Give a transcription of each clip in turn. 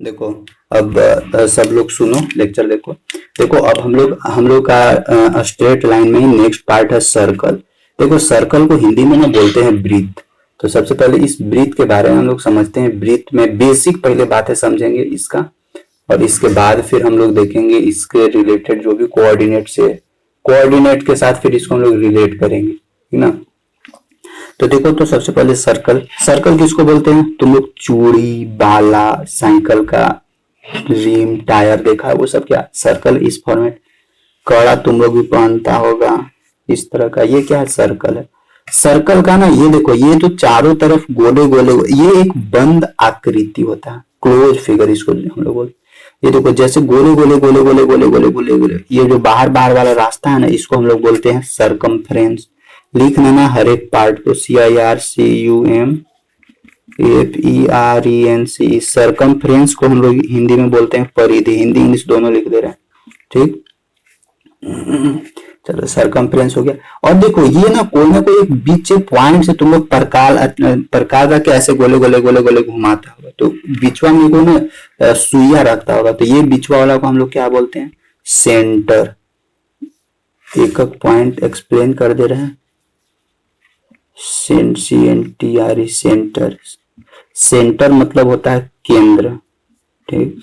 देखो अब सब लोग सुनो लेक्चर। देखो देखो अब हम लोग का स्ट्रेट लाइन में ही नेक्स्ट पार्ट है सर्कल। देखो सर्कल को हिंदी में ना बोलते हैं वृत्त। तो सबसे पहले इस वृत्त के बारे में हम लोग समझते हैं। वृत्त में बेसिक पहले बातें समझेंगे इसका, और इसके बाद फिर हम लोग देखेंगे इसके रिलेटेड जो भी कोऑर्डिनेट से, कोऑर्डिनेट के साथ फिर इसको हम लोग रिलेट करेंगे, ठीक ना। तो देखो, तो सबसे पहले सर्कल। सर्कल किसको बोलते हैं? तुम लोग चूड़ी, बाला, साइकिल का रिम, टायर देखा है, वो सब क्या सर्कल इस फॉर्मेट। कड़ा तुम लोग भी पहनता होगा इस तरह का, ये क्या है? सर्कल है। सर्कल का ना ये देखो, ये तो चारों तरफ गोले गोले, ये एक बंद आकृति होता है, क्लोज फिगर इसको हम लोग बोलते। ये देखो जैसे गोले गोले गोले गोले गोले गोले गोले गोले, ये जो बाहर बाहर वाला रास्ता है ना, इसको हम लोग बोलते हैं सरकमफ्रेंस। लिख लेना हर एक पार्ट को, CIRCUMFERENC। सरकमफ्रेंस को हम लोग हिंदी में बोलते हैं परिधि। हिंदी इंग्लिश दोनों लिख दे रहे हैं, ठीक। चलो सरकमफ्रेंस हो गया। और देखो ये ना कोई एक बीच पॉइंट से तुम लोग प्रकार का कैसे गोले गोले गोले गोले घुमाता होगा, तो बीचवा में कोई ना सुइया रखता होगा, तो ये बीचवा वाला को हम लोग क्या बोलते हैं? सेंटर। एक एक पॉइंट एक्सप्लेन कर दे रहे हैं। CNTRE centre. सेंटर मतलब होता है केंद्र, ठीक।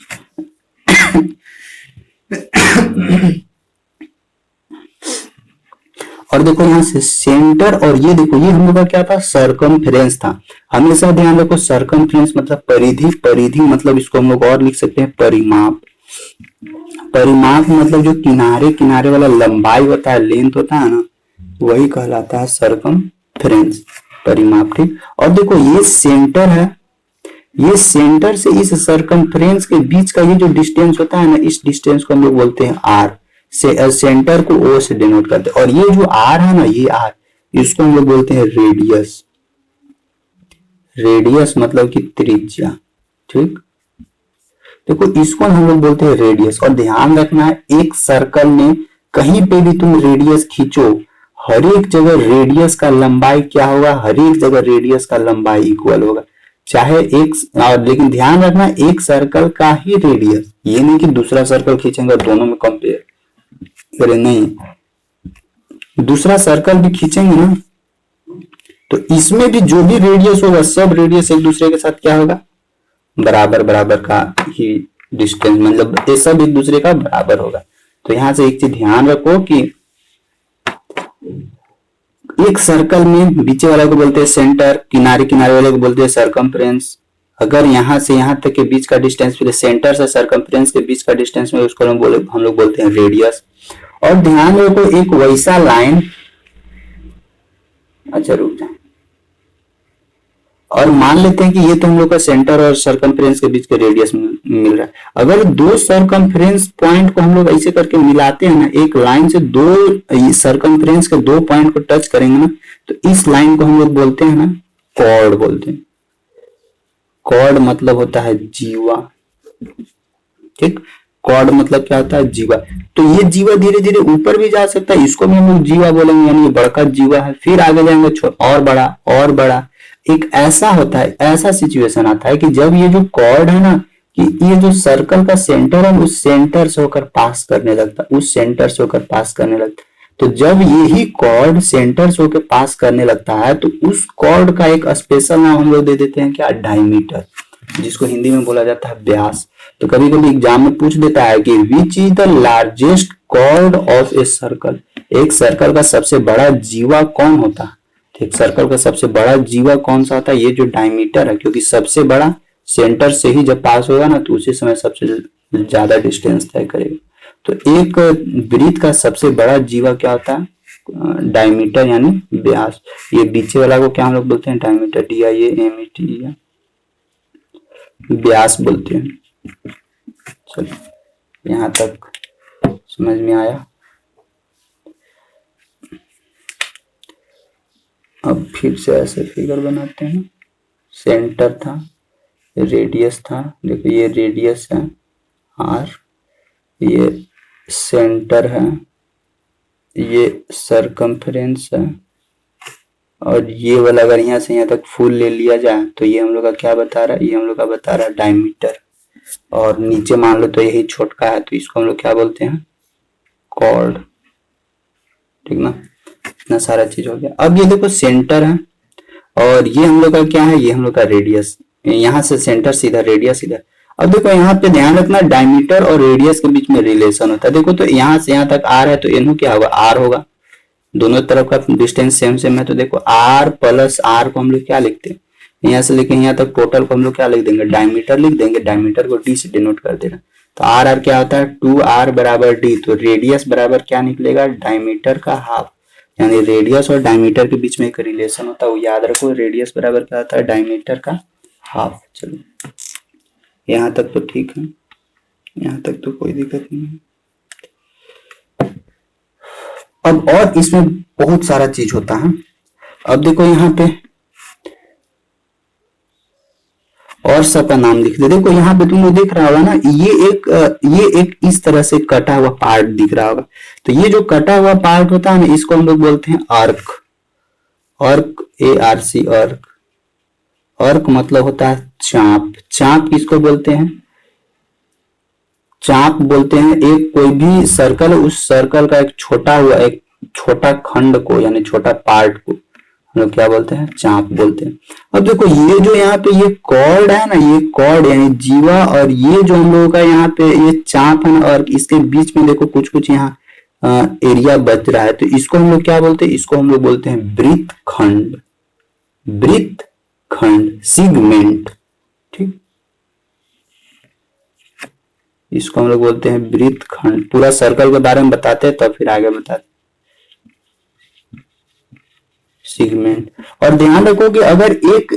और देखो यहाँ से सेंटर, और ये देखो ये हम लोग का क्या था? सरकमफ्रेंस था। हमेशा ध्यान रखो सरकमफ्रेंस मतलब परिधि। परिधि मतलब इसको हम लोग और लिख सकते हैं परिमाप। परिमाप मतलब जो किनारे किनारे वाला लंबाई होता है, लेंथ होता है ना, वही कहलाता है सरकमफ्रेंस, परिमाप, ठीक। और देखो ये सेंटर है, ये सेंटर से इस सरकमफ्रेंस के बीच का ये जो डिस्टेंस होता है ना, इस डिस्टेंस को हम लोग बोलते हैं आर। से सेंटर को ओ से डिनोट करते हैं। और ये जो आर है ना, ये आर, इसको हम लोग बोलते हैं रेडियस। रेडियस मतलब कि त्रिज्या, ठीक। देखो इसको हम लोग बोलते हैं रेडियस। और ध्यान रखना है, एक सर्कल में कहीं पे भी तुम रेडियस खींचो, हर एक जगह रेडियस का लंबाई क्या होगा? हर एक जगह रेडियस का लंबाई इक्वल होगा, चाहे एक। लेकिन ध्यान रखना, एक सर्कल का ही रेडियस, ये नहीं कि दूसरा सर्कल खींचेंगे दोनों में कंपेयर करें, नहीं। दूसरा सर्कल भी खींचेंगे ना, तो इसमें भी जो भी रेडियस होगा, सब रेडियस एक दूसरे के साथ क्या होगा? बराबर बराबर का ही डिस्टेंस, मतलब ये सब एक दूसरे का बराबर होगा। तो यहां से एक चीज ध्यान रखो कि एक सर्कल में बीच वाले को बोलते हैं सेंटर, किनारे किनारे वाले को बोलते हैं सरकमफ्रेंस। अगर यहां से यहां तक के बीच का डिस्टेंस, फिर सेंटर से सरकमफ्रेंस के बीच का डिस्टेंस में, उसको हम लोग बोलते हैं रेडियस। और ध्यान रखो एक वैसा लाइन, अच्छा रुक जाए, और मान लेते हैं कि ये तो हम लोग का सेंटर और सरकमफ्रेंस के बीच का रेडियस मिल रहा है। अगर दो सरकमफ्रेंस पॉइंट को हम लोग ऐसे करके मिलाते हैं ना, एक लाइन से दो सरकमफ्रेंस के दो पॉइंट को टच करेंगे ना, तो इस लाइन को हम लोग बोलते हैं ना कॉर्ड बोलते हैं। कॉर्ड मतलब होता है जीवा, ठीक। कॉर्ड मतलब क्या होता है? जीवा। तो ये जीवा धीरे धीरे ऊपर भी जा सकता है, इसको भी हम लोग जीवा बोलेंगे, यानी ये बड़का जीवा है। फिर आगे जाएंगे और बड़ा और बड़ा। एक ऐसा होता है, ऐसा सिचुएशन आता है कि जब ये जो कॉर्ड है ना, कि ये जो सर्कल का सेंटर है, उस सेंटर से होकर पास करने लगता है, उस सेंटर से होकर पास करने लगता है। तो जब यही कॉर्ड सेंटर से होकर पास करने लगता है, तो उस कॉर्ड का एक स्पेशल नाम हम लोग दे देते हैं, क्या? डायमीटर, जिसको हिंदी में बोला जाता है व्यास। तो कभी कभी एग्जाम में पूछ देता है कि which is the largest chord of a circle. एक सर्कल का सबसे बड़ा जीवा कौन होता है? एक सर्कल का सबसे बड़ा जीवा कौन सा होता है? ये जो डायमीटर है, क्योंकि सबसे बड़ा सेंटर से ही जब पास होगा ना, तो उसी समय सबसे ज्यादा डिस्टेंस तय करेगा। तो एक वृत्त का सबसे बड़ा जीवा क्या होता है? डायमीटर यानी व्यास। ये बीचे वाला को क्या हम लोग बोलते हैं? डायमीटर, DIAMETER, व्यास बोलते हैं। चलो यहां तक समझ में आया। अब फिर से ऐसे फिगर बनाते हैं। सेंटर था, रेडियस था, देखो ये रेडियस है R, ये सेंटर है, ये सरकमफ्रेंस है, और ये वाला अगर यहाँ से यहाँ तक फुल ले लिया जाए तो ये हम लोग का क्या बता रहा है? ये हम लोग का बता रहा है डायमीटर। और नीचे मान लो तो यही छोटका है, तो इसको हम लोग क्या बोलते हैं, कॉर्ड। ठीक ना, इतना सारा चीज हो गया। अब ये देखो सेंटर है और ये हम लोग का क्या है, ये हम लोग का रेडियस, यहाँ से सेंटर सीधा, रेडियस इधर। अब देखो यहाँ पे ध्यान रखना, डायमीटर और रेडियस के बीच में रिलेशन होता है। देखो तो यहाँ से यहाँ तक आर है तो एनओ क्या होगा, आर होगा, दोनों तरफ का डिस्टेंस सेम सेम है, तो देखो आर प्लस आर को हम लोग क्या लिखते हैं, यहाँ से लेके यहाँ तक टोटल को हम लोग क्या लिख देंगे, डायमीटर लिख देंगे, डायमीटर को डी से डिनोट कर देना। तो आर आर क्या होता है, 2r बराबर डी, तो रेडियस बराबर क्या निकलेगा, डायमीटर का हाफ। यानी रेडियस और डायमीटर के बीच में एक रिलेशन होता है, वो याद रखो, रेडियस बराबर क्या होता है, डायमीटर का हाफ। चलो यहाँ तक तो ठीक है, यहाँ तक तो कोई दिक्कत नहीं है। अब और इसमें बहुत सारा चीज होता है। अब देखो यहाँ पे और सबका नाम लिख दे। देखो यहाँ पे तुम लोग देख रहा होगा ना, ये एक इस तरह से कटा हुआ पार्ट दिख रहा होगा। तो ये जो कटा हुआ पार्ट होता है ना, इसको हम लोग बोलते हैं arc. Arc, ARC, arc. Arc मतलब होता है चाप। चाप किसको बोलते हैं, चाप बोलते हैं एक कोई भी सर्कल, उस सर्कल का एक छोटा खंड को, यानी छोटा पार्ट को हम लोग क्या बोलते हैं, चाप बोलते हैं। अब देखो ये जो यहाँ पे ये कॉर्ड है ना, ये कॉर्ड यानी जीवा, और ये जो हम लोगों का यहाँ पे ये चाप है ना, और इसके बीच में देखो कुछ कुछ यहाँ एरिया बच रहा है, तो इसको हम लोग क्या बोलते हैं, इसको हम लोग बोलते हैं वृत्त खंड। वृत्त खंड, सिगमेंट। ठीक, इसको हम लोग बोलते हैं वृत्त खंड। पूरा सर्कल के बारे में बताते हैं तब फिर आगे बताते, सिगमेंट। और ध्यान रखो कि अगर एक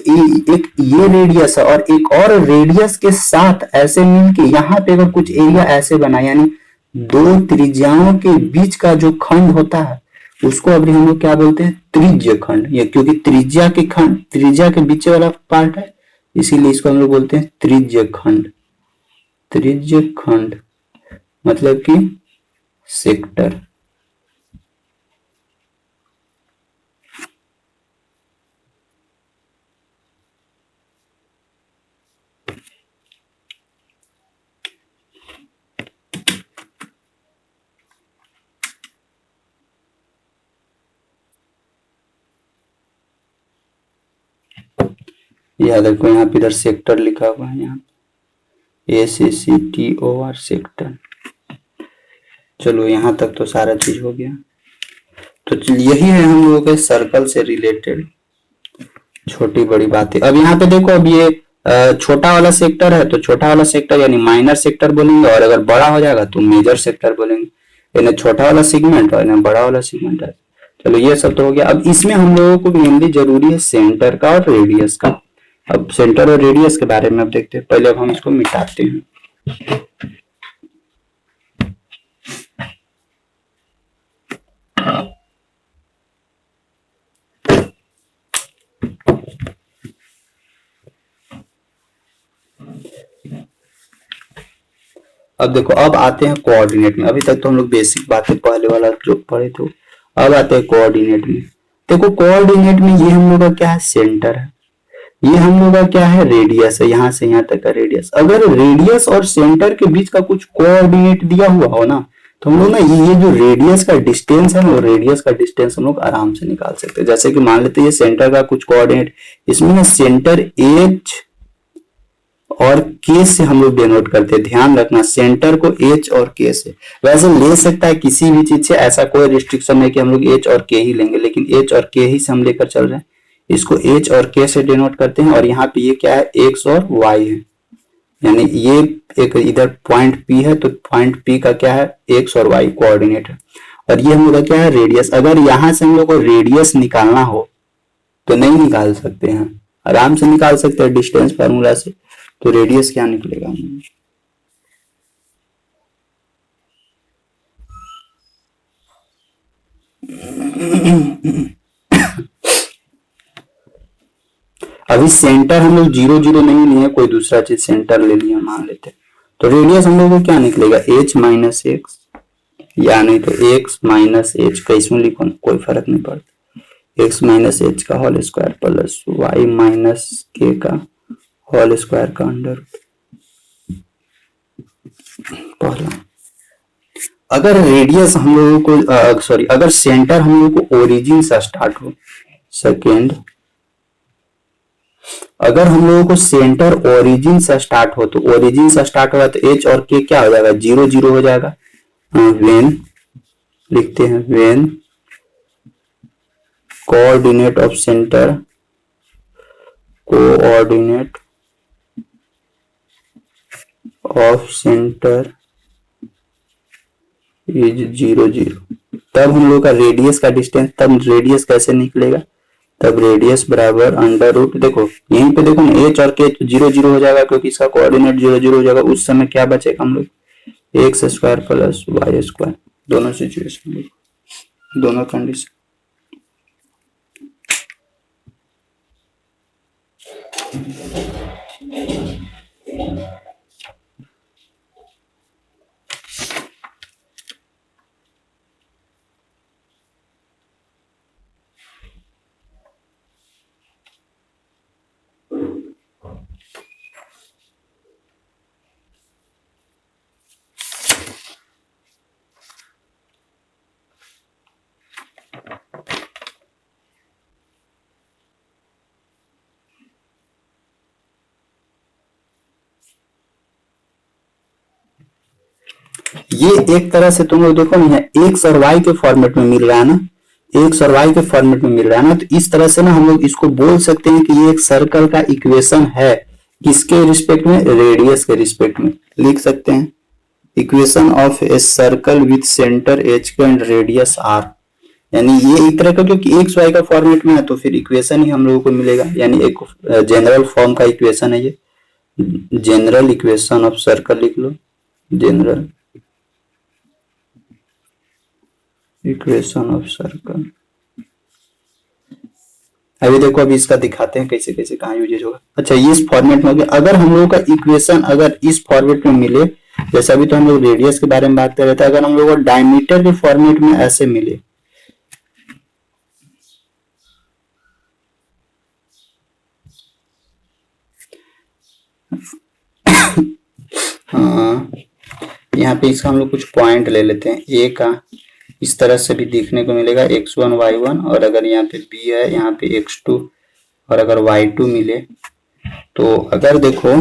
ये रेडियस है और एक और रेडियस के साथ ऐसे मिलके यहाँ पे अगर कुछ एरिया ऐसे बना, यानी दो त्रिज्याओं के बीच का जो खंड होता है उसको अभी हम लोग क्या बोलते हैं, त्रिज्य खंड। ये क्योंकि त्रिज्या के बीच वाला पार्ट है, इसीलिए इसको हम लोग बोलते हैं त्रिज्य खंड। त्रिज्य खंड मतलब कि सेक्टर। याद रखो यहाँ पे इधर सेक्टर लिखा हुआ है, यहाँ ACCTOR सेक्टर। चलो यहाँ तक तो सारा चीज हो गया। तो यही है हम लोगों के सर्कल से रिलेटेड छोटी बड़ी बातें। अब यहाँ पे देखो, अब ये छोटा वाला सेक्टर है, तो छोटा वाला सेक्टर यानी माइनर सेक्टर बोलेंगे, और अगर बड़ा हो जाएगा तो मेजर सेक्टर बोलेंगे। यानी छोटा वाला सेगमेंट और बड़ा वाला सेगमेंट है। चलो ये सब तो हो गया। अब इसमें हम लोगों को मेनली जरूरी है सेंटर का और रेडियस का। अब सेंटर और रेडियस के बारे में अब देखते हैं। पहले अब हम इसको मिटाते हैं। अब देखो, अब आते हैं कोऑर्डिनेट में। अभी तक तो हम लोग बेसिक बातें पहले वाला जो पढ़े थे, अब आते हैं कोऑर्डिनेट में। देखो कोऑर्डिनेट में ये हम लोग का क्या है, सेंटर है। ये हम लोग का क्या है, रेडियस है, यहाँ से यहाँ तक का रेडियस। अगर रेडियस और सेंटर के बीच का कुछ कोऑर्डिनेट दिया हुआ हो ना, तो हम लोग ना ये जो रेडियस का डिस्टेंस है ना, रेडियस का डिस्टेंस हम लोग आराम से निकाल सकते हैं। जैसे कि मान लेते हैं ये सेंटर का कुछ कोऑर्डिनेट, इसमें ना सेंटर एच और के से हम लोग डिनोट करते हैं। ध्यान रखना, सेंटर को एच और के से, वैसे ले सकता है किसी भी चीज से, ऐसा कोई रिस्ट्रिक्शन है कि हम लोग एच और के ही लेंगे, लेकिन एच और के ही से हम लेकर चल रहे हैं। इसको एच और के से डिनोट करते हैं। और यहाँ पे ये क्या है, एक्स और वाई है, यानी ये एक इधर पॉइंट पी है, तो पॉइंट पी का क्या है, एक्स और वाई कोऑर्डिनेट है। और ये हम लोग का क्या है, रेडियस। अगर यहाँ से हम लोग को रेडियस निकालना हो तो नहीं निकाल सकते हैं, आराम से निकाल सकते हैं डिस्टेंस फार्मूला से। तो रेडियस क्या निकलेगा, अभी सेंटर हम लोग 0 0 नहीं लिए, कोई दूसरा चीज सेंटर ले लिया मान लेते, तो रेडियस हम लोग को क्या निकलेगा, h माइनस एक्स, या नहीं तो x माइनस एच का, इसमें लिखो ना, कोई फर्क नहीं पड़ता। x माइनस एच का whole square plus y minus K का होल स्क्वायर का अंडर। पहला, अगर रेडियस हम लोगों को सॉरी अगर सेंटर हम लोगों को ओरिजिन से स्टार्ट हो। सेकेंड, अगर हम लोगों को सेंटर ओरिजिन से स्टार्ट हो तो ओरिजिन से स्टार्ट होगा तो एच और के क्या हो जाएगा, 0 0 हो जाएगा। वेन लिखते हैं, when coordinate of centre, coordinate of centre is 0 0, तब हम लोग का रेडियस का डिस्टेंस, तब रेडियस कैसे निकलेगा, तब रेडियस बराबर अंडर रूट, देखो यहीं पे देखो ना एच और के 0 0 हो जाएगा क्योंकि इसका कोऑर्डिनेट 0 0 हो जाएगा। उस समय क्या बचेगा हम लोग X square plus Y square, दोनों सिचुएशन, दोनों कंडीशन। ये एक तरह से तुम लोग देखो ना एक्स और वाई के फॉर्मेट में मिल रहा है ना, एक्स और वाई के फॉर्मेट में मिल रहा है ना, तो इस तरह से ना हम लोग इसको बोल सकते हैं कि ये एक सर्कल का इक्वेशन है। किसके रिस्पेक्ट में, रेडियस के रिस्पेक्ट में लिख सकते हैं, equation of a circle with centre H and radius R. यानी ये एक तरह का क्योंकि एक्स वाई का फॉर्मेट में है तो फिर इक्वेशन ही हम लोगों को मिलेगा, यानी एक जनरल फॉर्म का इक्वेशन है ये, जनरल इक्वेशन ऑफ सर्कल लिख लो, जनरल इक्वेशन ऑफ सर्कल। अभी देखो अभी इसका दिखाते हैं कैसे कैसे कहाँ यूजेज होगा। अच्छा ये इस फॉर्मेट में हो गया। अगर हम लोगों का इक्वेशन अगर इस फॉर्मेट में मिले, जैसे अभी तो हम लोग रेडियस के बारे में बात कर रहे थे, अगर हम लोग को डायमीटर के फॉर्मेट में ऐसे मिले, हाँ यहाँ पे इसका हम लोग कुछ पॉइंट ले लेते हैं। ए का इस तरह से भी देखने को मिलेगा x1 y1, और अगर यहाँ पे b है यहाँ पे x2 और अगर y2 मिले तो अगर देखो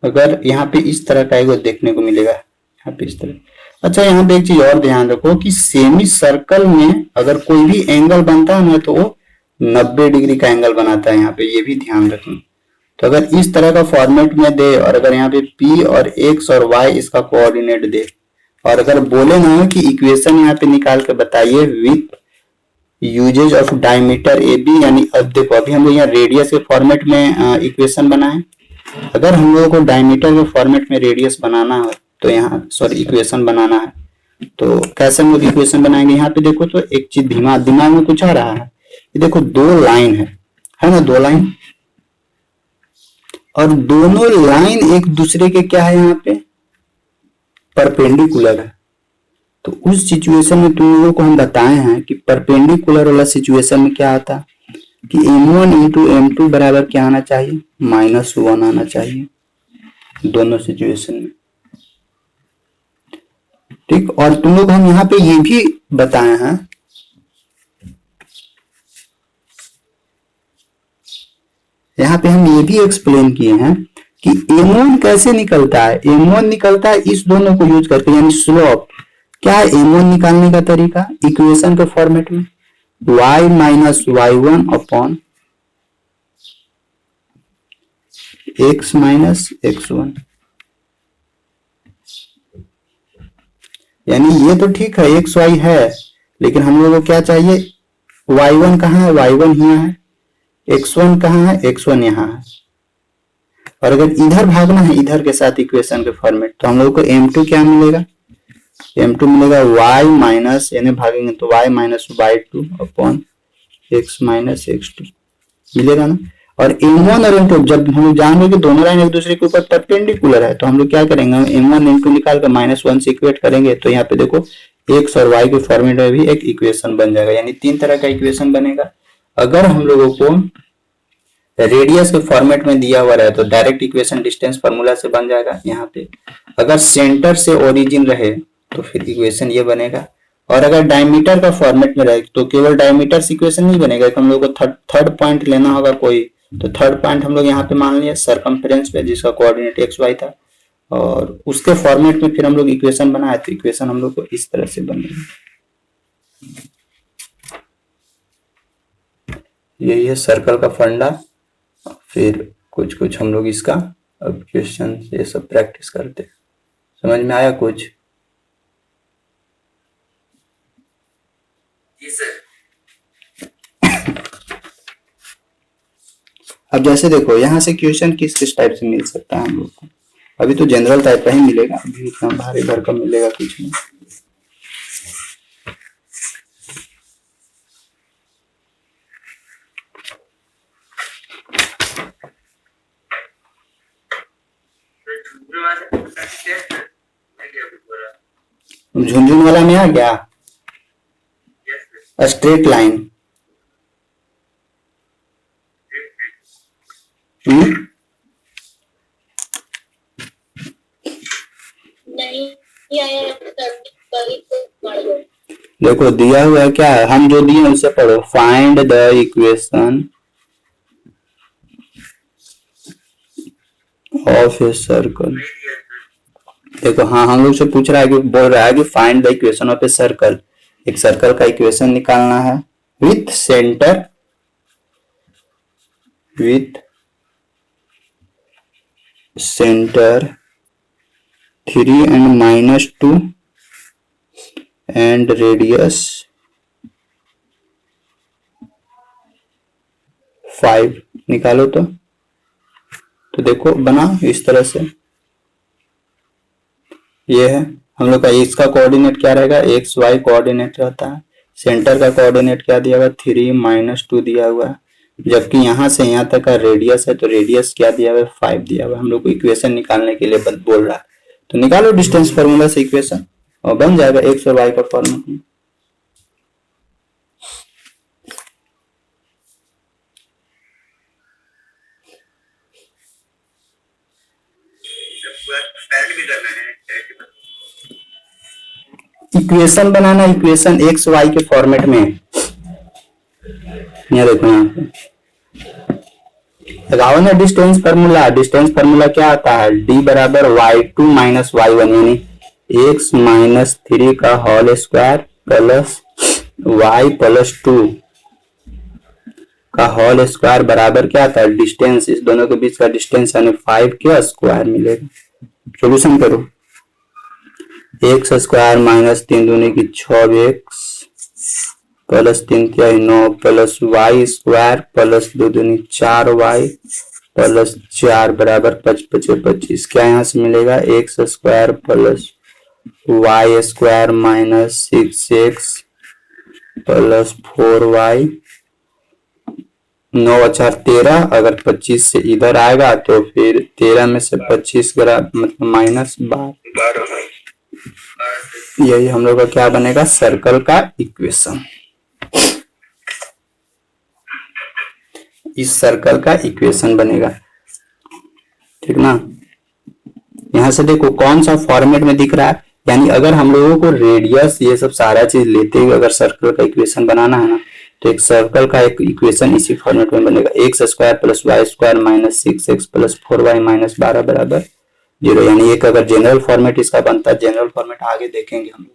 अगर यहाँ पे इस तरह का एक देखने को मिलेगा, यहाँ पे इस तरह। अच्छा यहाँ पे एक चीज और ध्यान रखो कि सेमी सर्कल में अगर कोई भी एंगल बनता है ना तो वो 90 डिग्री का एंगल बनाता है, यहाँ पे ये भी ध्यान रखना। तो अगर इस तरह का फॉर्मेट में दे और अगर यहाँ पे p और x और y इसका कोऑर्डिनेट दे और अगर बोले ना कि इक्वेशन यहाँ पे निकाल के बताइए with uses of diameter A B, यानी अब देखो अभी हम लोग यहाँ रेडियस के फॉर्मेट में इक्वेशन बनाए। अगर हम लोगों को डायमीटर के फॉर्मेट में रेडियस बनाना है तो यहाँ सॉरी इक्वेशन बनाना है तो कैसे हम लोग इक्वेशन बनाएंगे। यहाँ पे देखो तो एक चीज दिमाग में कुछ आ रहा है, ये देखो दो लाइन है ना, दो लाइन, और दोनों लाइन एक दूसरे के क्या है यहाँ पे परपेंडिकुलर है। तो उस सिचुएशन में तुम लोगों को हम बताए हैं कि परपेंडिकुलर वाला सिचुएशन में क्या आता है कि m1 इंटू m2 बराबर क्या आना चाहिए, -1 आना चाहिए दोनों सिचुएशन में, ठीक। और तुम लोग हम यहाँ पे ये भी बताए हैं यहाँ पे हम ये भी एक्सप्लेन किए हैं कि m1 कैसे निकलता है। m1 निकलता है इस दोनों को यूज करके, यानी स्लोप क्या है m1 निकालने का तरीका इक्वेशन के फॉर्मेट में y minus y1 upon x minus x1। यानी ये तो ठीक है एक्स वाई है, लेकिन हम लोगों को क्या चाहिए, y1 कहाँ है, y1 यहाँ है, x1 कहाँ है, x1 यहाँ है। और अगर इधर भागना है इधर के साथ इक्वेशन के फॉर्मेट तो हम लोगों को m2 क्या मिलेगा, m2 मिलेगा y माइनस यानी भागेंगे तो y minus y2 upon x minus x2 मिलेगा ना। और m1 और m2 जब हम लोग जान रहे कि दोनों लाइन एक दूसरे के ऊपर परपेंडिकुलर है तो हम लोग क्या करेंगे, m1 m2 निकाल कर -1 से इक्वेट करेंगे तो यहाँ पे देखो x और y के फॉर्मेट में भी एक इक्वेशन बन जाएगा। यानी तीन तरह का इक्वेशन बनेगा। अगर हम लोगों को रेडियस के फॉर्मेट में दिया हुआ रहे तो डायरेक्ट इक्वेशन डिस्टेंस फार्मूला से बन जाएगा यहाँ पे। अगर सेंटर से ओरिजिन रहे तो फिर इक्वेशन ये बनेगा, और अगर डायमीटर का फॉर्मेट में रहे तो केवल डायमीटर से इक्वेशन नहीं बनेगा, हम लोग को थर्ड पॉइंट लेना होगा कोई, तो थर्ड पॉइंट हम लोग यहाँ पे मान लिया सरकमफ्रेंस पे जिसका कोऑर्डिनेट एक्स वाई था, और उसके फॉर्मेट में फिर हम लोग इक्वेशन बनाए तो इक्वेशन हम लोग को इस तरह से बनेगी। यही है सर्कल का फंडा। फिर कुछ कुछ हम लोग इसका अब क्वेश्चन ये सब प्रैक्टिस करते। समझ में आया कुछ? अब जैसे देखो यहाँ से क्वेश्चन किस किस टाइप से मिल सकता है हम लोग को। अभी तो जनरल टाइप का ही मिलेगा, अभी इतना भारी भरकम मिलेगा कुछ नहीं। झुनझुन वाला में आ गया स्ट्रेट लाइन। नहीं आया। देखो दिया हुआ है क्या है, हम जो दिए उसे पढ़ो। Find the equation of a circle. देखो हाँ हम लोग से पूछ रहा है कि बोल रहा है कि find the equation of a circle. एक सर्कल का इक्वेशन निकालना है with centre 3 and -2 and radius 5 निकालो तो देखो बना इस तरह से। ये है हम लोग का, इसका कोऑर्डिनेट क्या रहेगा, एक्स वाई कोऑर्डिनेट रहता है। सेंटर का कोऑर्डिनेट क्या दिया हुआ, 3 - 2 दिया हुआ है, जबकि यहाँ से यहाँ तक का रेडियस है तो रेडियस क्या दिया हुआ है, 5 दिया हुआ है। हम लोग को इक्वेशन निकालने के लिए बोल रहा है, तो निकालो डिस्टेंस फार्मूला से इक्वेशन और बन जाएगा एक्स और वाई का फॉर्मूला। इक्वेशन बनाना, इक्वेशन एक्स वाई के फॉर्मेट में। यहाँ देखो यहाँ पे लगाओ ना डिस्टेंस फार्मूला। डिस्टेंस फार्मूला क्या आता है, डी बराबर y2 - y1 यानी x - 3 का होल स्क्वायर प्लस y + 2 का होल स्क्वायर बराबर क्या आता है, डिस्टेंस, इस दोनों के बीच का डिस्टेंस यानी 5 के स्क्वायर मिलेगा। सॉल्यूशन करो। x स्क्वायर - 3 दूनी की 6x प्लस 3 तिहाई 9 प्लस y स्क्वायर प्लस 2 दूनी 4y प्लस 4 बराबर 5 × 5 = 25। क्या यहाँ से मिलेगा, x square plus y square - 6x plus 4y 9 × 4 = 13। अगर 25 से इधर आएगा तो फिर 13 में से 25 मतलब -12। यही हम लोग का क्या बनेगा, सर्कल का इक्वेशन। इस सर्कल का इक्वेशन बनेगा, ठीक ना। यहां से देखो कौन सा फॉर्मेट में दिख रहा है, यानी अगर हम लोगों को रेडियस ये सब सारा चीज लेते हुए अगर सर्कल का इक्वेशन बनाना है ना, तो एक सर्कल का एक इक्वेशन इसी फॉर्मेट में बनेगा। x square plus y square - 6x plus 4y - 12 बराबर 0। यानी एक अगर जनरल फॉर्मेट इसका बनता है, जनरल फॉर्मेट आगे देखेंगे हम लोग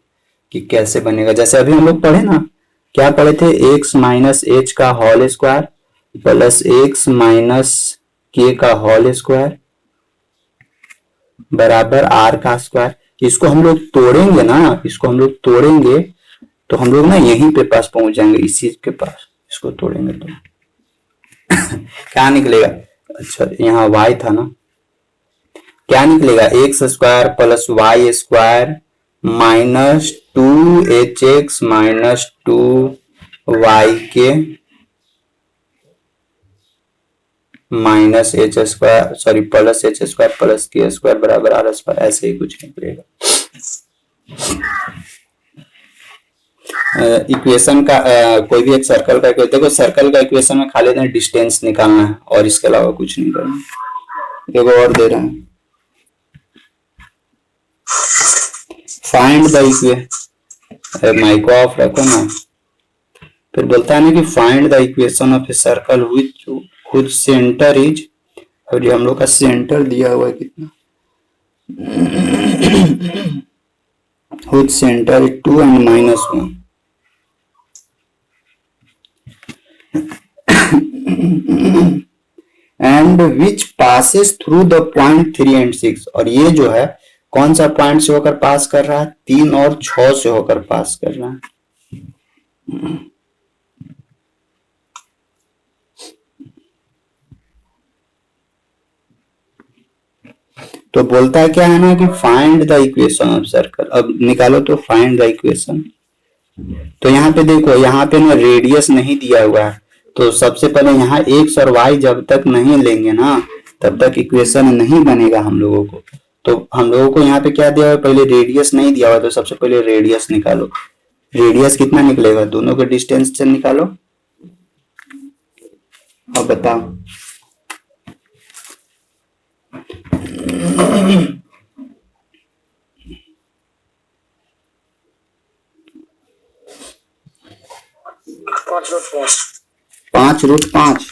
कि कैसे बनेगा। जैसे अभी हम लोग पढ़े ना, क्या पढ़े थे, x - h का whole square plus x - k का होल स्क्वायर बराबर r का स्क्वायर। इसको हम लोग तोड़ेंगे ना, इसको हम लोग तोड़ेंगे तो हम लोग ना यहीं पे पास पहुंच जाएंगे, इसी के पास। इसको तोड़ेंगे तो क्या निकलेगा, अच्छा यहाँ y था ना, क्या निकलेगा, x square plus y square -2hx - 2yk minus h square sorry plus h square plus k square बराबर r स्क्वायर। ऐसे ही कुछ निकलेगा। इक्वेशन का कोई भी एक सर्कल का देखो, सर्कल का इक्वेशन में खाली इतना डिस्टेंस निकालना है और इसके अलावा कुछ नहीं करना। एक और दे रहे हैं, फाइंड द इक्वेशन, माइक को ऑफ रखो ना। फिर बोलता है ना कि find the equation of a circle which centre is, और ये हम लोग का सेंटर दिया हुआ है कितना, which centre is 2 and -1, and which passes through the point 3 and 6, और ये जो है कौन सा पॉइंट से होकर पास कर रहा है, 3 और 6 से होकर पास कर रहा है। तो बोलता है क्या है ना कि find the equation of circle. अब निकालो तो फाइंड द इक्वेशन। तो यहाँ पे देखो, यहाँ पे ना रेडियस नहीं दिया हुआ है, तो सबसे पहले यहाँ एक्स और वाई जब तक नहीं लेंगे ना तब तक इक्वेशन नहीं बनेगा हम लोगों को। तो हम लोगों को यहाँ पे क्या दिया हुआ है, पहले रेडियस नहीं दिया हुआ, तो सबसे पहले रेडियस निकालो। रेडियस कितना निकलेगा, दोनों के डिस्टेंस से निकालो। अब बताओ। पांच रूट पांच,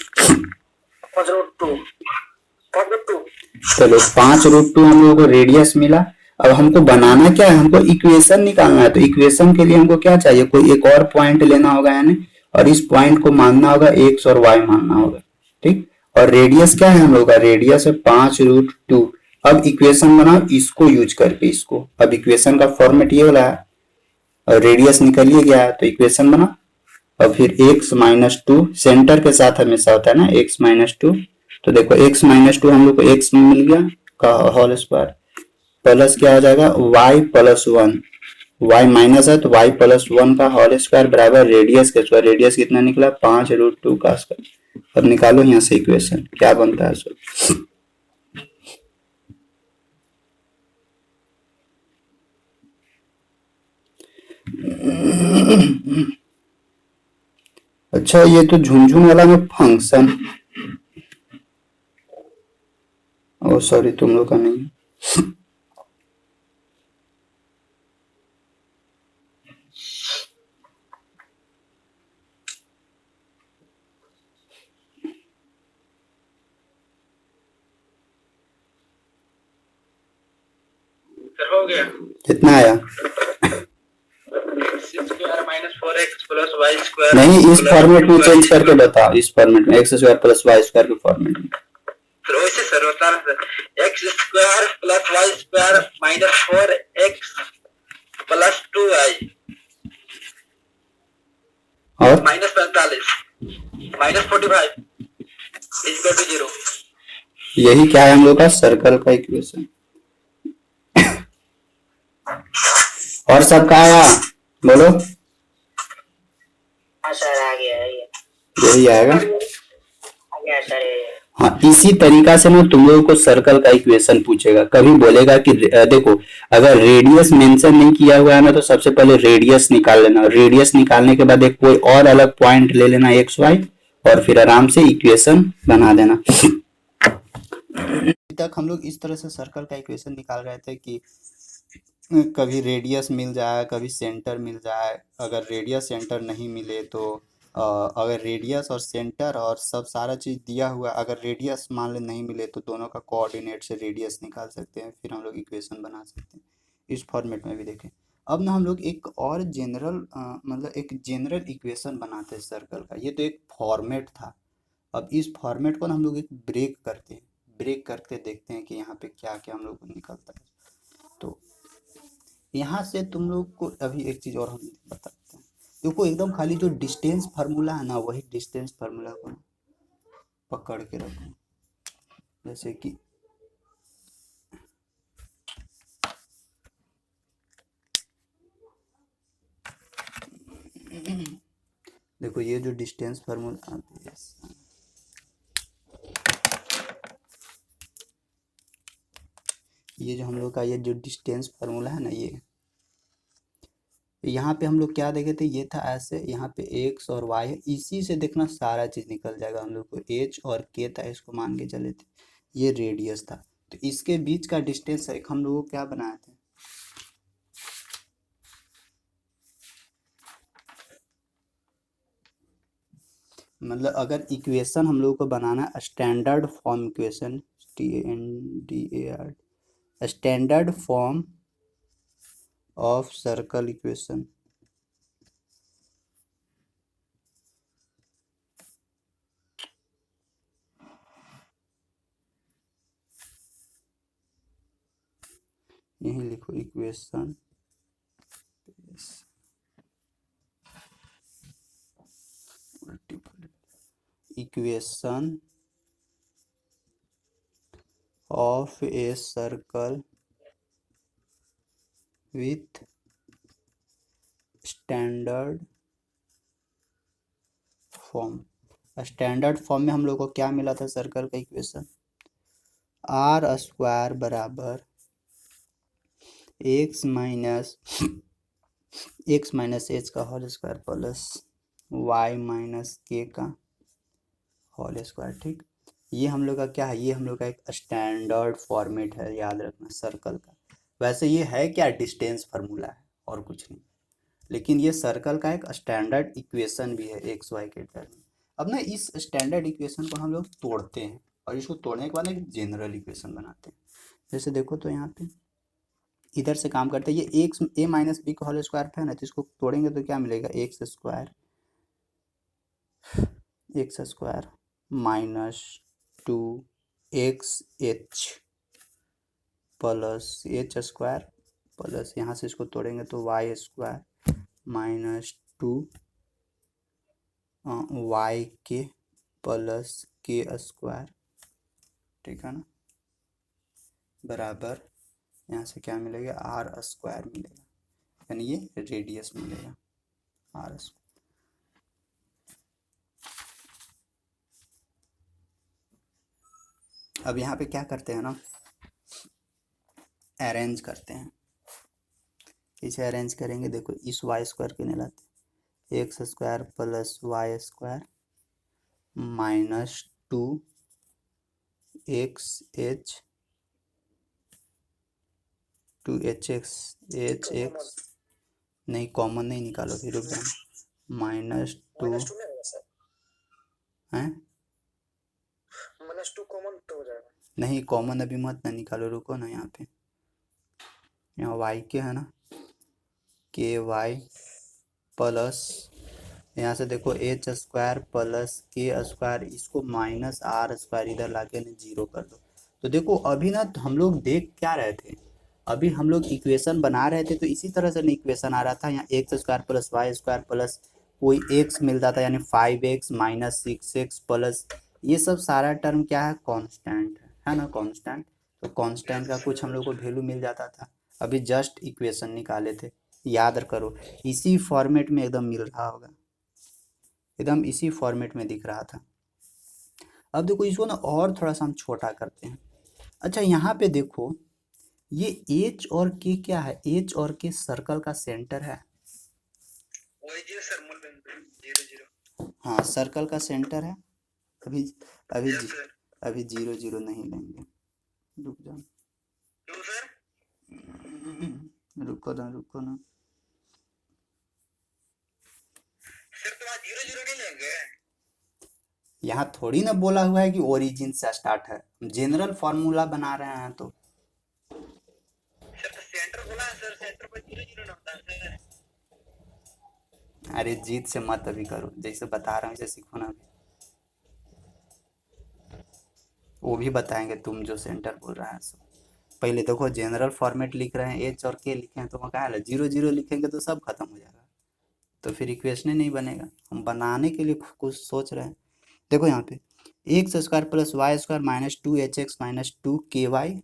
चलो 5√2 हम लोगों को रेडियस मिला। अब हमको बनाना क्या है, हमको इक्वेशन निकालना है। तो इक्वेशन के लिए हमको क्या चाहिए, कोई एक और पॉइंट लेना होगा यानी, और इस पॉइंट को मानना होगा एक्स और वाई मानना होगा, ठीक। और रेडियस क्या है हम लोग का, रेडियस है 5√2। अब इक्वेशन बनाओ इसको यूज करके इसको। अब इक्वेशन का फॉर्मेट ये वाला है, और रेडियस निकल ही गया है तो इक्वेशन बना। और फिर x-2 सेंटर के साथ हमेशा होता है ना, x-2। तो देखो x-2 हम लोग को x में मिल गया का होल स्क्वायर, प्लस क्या हो जाएगा y+1, y माइनस है तो y+1 का होल स्क्वायर बराबर रेडियस के स्क्वायर। रेडियस कितना निकला, 5√2 का स्क्वायर। अब निकालो यहाँ से इक्वेशन क्या बनता है सो। अच्छा ये तो झुनझुन वाला में फंक्शन, ओ सॉरी तुम लोग का नहीं। हो गया, कितना आया, x² - 4x + y² नहीं इस फॉर्मेट में चेंज करके बताओ, इस फॉर्मेट में x² + y² के फॉर्मेट में। फिर वैसे सर होता है x² + y² - 4x + 2y और -45 -45 = 0। यही क्या है हम लोग का सर्कल का इक्वेशन। और सब का आया बोलो, सर आ गया ये, यही आएगा। आ गया सर ये। हाँ इसी तरीका से ना तुम लोगों को सर्कल का इक्वेशन पूछेगा, कभी बोलेगा कि देखो अगर रेडियस मेंशन नहीं किया हुआ है ना तो सबसे पहले रेडियस निकाल लेना। रेडियस निकालने के बाद एक कोई और अलग पॉइंट ले लेना एक्स वाई, और फिर आराम से इक्वेशन बना देना। अभी तक हम लोग इस तरह से सर्कल का इक्वेशन निकाल रहे थे कि कभी रेडियस मिल जाए, कभी सेंटर मिल जाए। अगर रेडियस सेंटर नहीं मिले तो अगर रेडियस और सेंटर और सब सारा चीज़ दिया हुआ, अगर रेडियस मान ले नहीं मिले तो दोनों का कोऑर्डिनेट से रेडियस निकाल सकते हैं, फिर हम लोग इक्वेशन बना सकते हैं। इस फॉर्मेट में भी देखें। अब ना हम लोग एक और जनरल मतलब एक जनरल इक्वेशन बनाते हैं सर्कल का। ये तो एक फॉर्मेट था, अब इस फॉर्मेट को ना हम लोग एक ब्रेक करते हैं, ब्रेक करके देखते हैं कि यहाँ पे क्या क्या हम लोग को निकलता है। तो यहाँ से तुम लोग को अभी एक चीज़ और हम बताते हैं। देखो एकदम खाली जो डिस्टेंस फार्मूला है ना, वही डिस्टेंस फार्मूला को पकड़ के रखो। जैसे कि देखो ये जो डिस्टेंस फार्मूला, ये जो हम लोग का ये जो डिस्टेंस फार्मूला है ना, यहाँ पे हम लोग क्या देखे थे, ये था ऐसे, यहाँ पे एक्स और वाई है, इसी से देखना सारा चीज निकल जाएगा। हम लोग को एच और के था, इसको मान के चले थे, ये रेडियस था, तो इसके बीच का डिस्टेंस एक हम लोग को क्या बनाए थे, मतलब अगर इक्वेशन हम लोग को बनाना standard form equation, STANDARD standard form of circle equation, यही लिखो equation, equation of a circle with standard form. Standard form में हम लोग को क्या मिला था सर्कल का इक्वेशन, आर स्क्वायर बराबर एक्स माइनस एच का whole square plus Y minus K का होल स्क्वायर। ठीक, ये हम लोग का क्या है, ये हम लोग का एक स्टैंडर्ड फॉर्मेट है, याद रखना सर्कल का। वैसे ये है क्या, डिस्टेंस फार्मूला है और कुछ नहीं, लेकिन ये सर्कल का एक स्टैंडर्ड इक्वेशन भी है एक्स वाई के टर्म में। अब ना इस स्टैंडर्ड इक्वेशन को हम लोग तोड़ते हैं और इसको तोड़ने के बाद एक जनरल इक्वेशन बनाते हैं। जैसे देखो तो यहाँ पे इधर से काम करते हैं, ये एक्स ए माइनस बी का होल स्क्वायर है ना, तो इसको तोड़ेंगे तो क्या मिलेगा, X square minus 2xh plus H square plus, यहाँ से इसको तोड़ेंगे तो वाई स्क्वायर माइनस 2y के प्लस के स्क्वायर। ठीक है ना, बराबर यहाँ से क्या मिलेगा, आर स्क्वायर मिलेगा, यानी ये रेडियस मिलेगा आर स्क्वायर। अब यहाँ पे क्या करते हैं ना, अरेंज करते हैं, इसे अरेंज करेंगे, देखो इस वाई स्क्वायर के नहीं लाते, X square plus Y square minus 2xh 2hx नहीं, कॉमन नहीं निकालो, फिर रुक जाना, माइनस 2 है, -2 कॉमन तो हो जाएगा, नहीं कॉमन अभी मत ना निकालो, रुको ना, यहाँ पे यहाँ y के है ना, के वाई प्लस यहाँ से देखो H square plus K square, इसको माइनस आर स्क्वायर इधर लाके ना जीरो कर दो। तो देखो अभी ना हम लोग देख क्या रहे थे, अभी हम लोग इक्वेशन बना रहे थे, तो इसी तरह से ना इक्वेशन आ रहा था, यहाँ X square plus Y square plus कोई एक्स मिलता था, यानी 5x माइनस 6x प्लस, ये सब सारा टर्म क्या है, कांस्टेंट है ना, कांस्टेंट। तो कांस्टेंट का कुछ हम लोग को वैल्यू मिल जाता था, अभी जस्ट इक्वेशन निकाले थे, याद करो इसी फॉर्मेट में एकदम मिल रहा होगा, एकदम इसी फॉर्मेट में दिख रहा था। अब देखो इसको ना और थोड़ा सा हम छोटा करते हैं। अच्छा यहाँ पे देखो ये एच और के क्या है, एच और के सर्कल का सेंटर है, हाँ सर्कल का सेंटर है। अभी अभी अभी 0 0 नहीं लेंगे, रुक जाओ, रुको ना, यहाँ थोड़ी ना बोला हुआ है कि ओरिजिन से स्टार्ट है, जनरल फॉर्मूला बना रहे हैं तो सेंटर बोला है सर, सेंटर पर 0 0 होता है सर। अरे जीत से मत अभी करो, जैसे बता रहा हूँ वैसे सीखो ना, वो भी बताएंगे तुम जो सेंटर बोल रहा है सो। पहले देखो जनरल फॉर्मेट लिख रहे हैं, एच और के लिखे हैं, तो क्या है 0 0 लिखेंगे तो सब खत्म हो जाएगा, तो फिर इक्वेशन नहीं बनेगा। हम बनाने के लिए कुछ सोच रहे हैं, देखो यहाँ पे X square plus Y square minus 2hx minus 2ky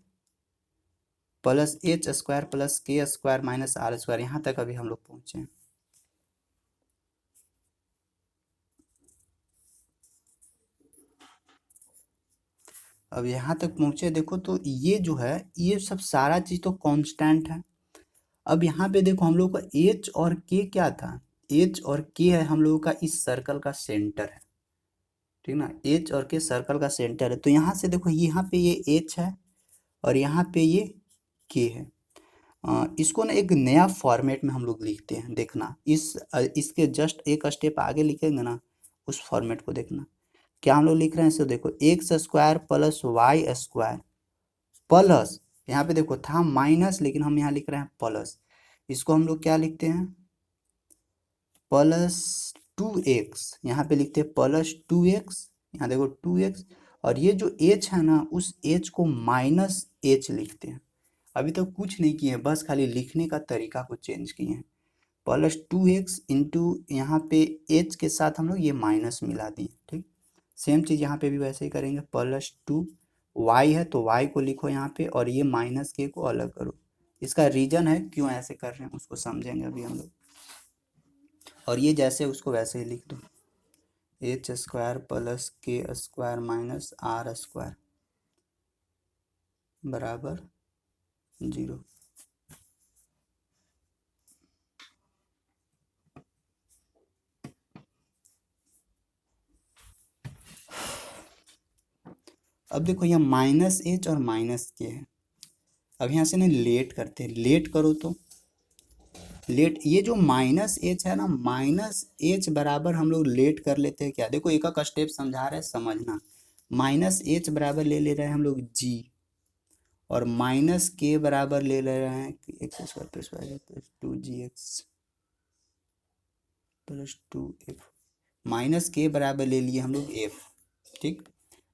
plus H square plus K square minus R square, यहाँ तक अभी हम लोग पहुँचे हैं। अब यहाँ तक पहुँचे देखो तो ये जो है ये सब सारा चीज़ तो कांस्टेंट है। अब यहाँ पे देखो हम लोग का एच और के क्या था, एच और के है हम लोगों का इस सर्कल का सेंटर है, ठीक ना, एच और के सर्कल का सेंटर है। तो यहाँ से देखो यहाँ पे ये एच है और यहाँ पे ये के है। इसको ना एक नया फॉर्मेट में हम लोग लिखते हैं, देखना इसके जस्ट एक स्टेप आगे लिखेंगे ना, उस फॉर्मेट को देखना क्या हम लोग लिख रहे हैं। सो देखो X square plus Y square plus, यहाँ पे देखो था माइनस लेकिन हम यहाँ लिख रहे हैं प्लस, इसको हम लोग क्या लिखते हैं, प्लस 2x, यहाँ पे लिखते हैं प्लस 2x, यहाँ देखो 2x, और ये जो h है ना उस h को माइनस h लिखते हैं। अभी तक कुछ नहीं किए हैं, बस खाली लिखने का तरीका को चेंज किए हैं। प्लस 2x इंटू यहाँ पे h के साथ हम लोग ये माइनस मिला दिए, ठीक। सेम चीज़ यहाँ पे भी वैसे ही करेंगे, प्लस 2y है तो y को लिखो यहाँ पे और ये माइनस के को अलग करो। इसका रीजन है क्यों ऐसे कर रहे हैं उसको समझेंगे अभी हम लोग, और ये जैसे उसको वैसे ही लिख दो, H square plus K square minus R square बराबर 0। अब देखो यहाँ माइनस एच और माइनस के है, अब यहाँ से ना लेट करते हैं, लेट करो तो लेट, ये जो माइनस एच है ना, माइनस एच बराबर हम लोग लेट कर लेते हैं क्या, देखो एक एक स्टेप समझा रहे हैं समझना। माइनस एच बराबर ले रहे हैं हम लोग जी, और माइनस के बराबर ले रहे हैं X square plus Y plus 2gx plus 2f, minus K बराबर ले लिए हम लोग एफ, ठीक।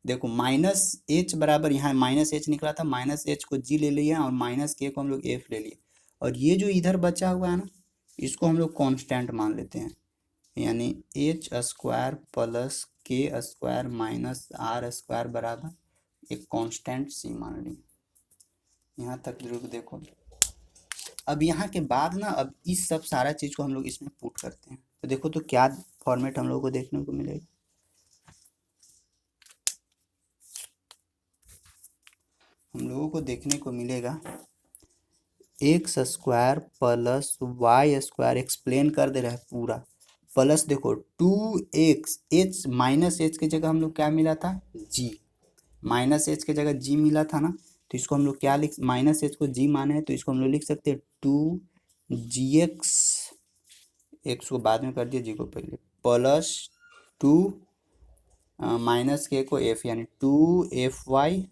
देखो माइनस एच बराबर यहाँ माइनस एच निकला था, माइनस एच को जी ले लिया और माइनस के को हम लोग एफ ले लिए, और ये जो इधर बचा हुआ है ना इसको हम लोग कांस्टेंट मान लेते हैं, यानी H square plus K square minus R square बराबर एक कांस्टेंट सी मान ली। यहाँ तक जरूर देखो। अब यहाँ के बाद ना अब इस सब सारा चीज़ को हम लोग इसमें पुट करते हैं, तो देखो तो क्या फॉर्मेट हम लोग को देखने को मिलेगा। हम लोगों को देखने को मिलेगा X square plus Y square, explain कर दे रहा है पूरा, प्लस देखो 2x, एच माइनस एच की जगह हम लोग क्या मिला था जी, माइनस एच की जगह जी मिला था ना, तो इसको हम लोग क्या लिख, माइनस एच को जी माने हैं तो इसको हम लोग लिख सकते हैं 2gx, एक्स को बाद में कर दिया जी को पहले, प्लस 2 माइनस के को एफ, यानी 2fy